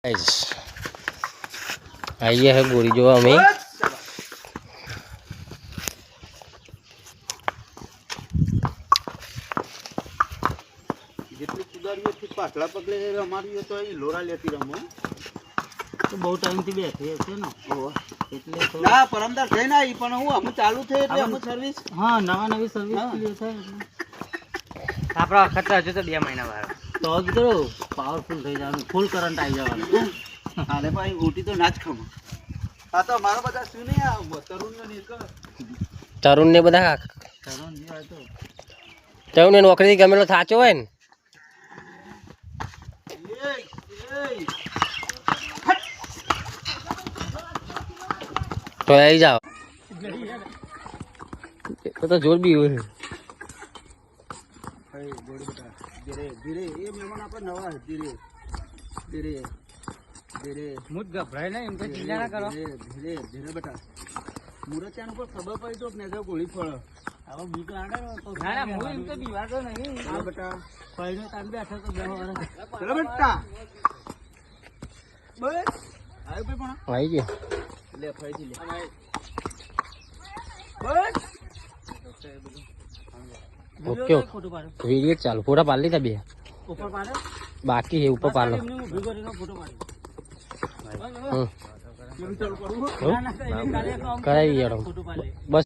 आइए है गोरी जो हमें જેટલી કુદારીઓ થી પાછલા પગલે રમાડીએ તો એ લોરા લેતી રમો તો બહુ ટાઈમ થી બેઠી છે ને એટલે ના પરમદાર થઈને આવી પણ હું અમે ચાલુ થઈ એટલે અમે સર્વિસ હા નવી સર્વિસ ક્લિયર થાય એટલે આપણા વખત હજુ તો 2 મહિના વાર તો જ કરો પાવરફુલ થઈ જવાનું ફૂલ કરંટ આવી જવાનું હાલે ભાઈ ઊટી તો ના જ ખમ આ તો મારો બધા શું નહીં આ તરુણનો નીકળ તરુણ ને બધા તરુણ જે હતો તરુણ ને નોકરી ગમેલો થાચો હોય ને તો આવી જાઓ તો જોર બી હોય ધીરે ધીરે એ મહેમાન આપણે નવા ધીરે ધીરે ધીરે મુજ ગભરાય ને એમ તો ચિંતા ના કરો ધીરે ધીરે બેટા મુરત્યાન ઉપર ખબર પડી તો ને જો ગોળી ફળ હવે બીક લાગે તો ના હું એમ તો બીવાતો નહીં હા બેટા ફાઈનો તાન બેઠો તો બેહો ચલો બેટા બસ આયો ભાઈ પણ આવી ગયો લે ફાઈથી લે બસ ઓકે वीडियो चालू फोटा पाल ली था भैया ऊपर पाड़े बाकी है ऊपर पालो फोटो पाड़े कराई यार बस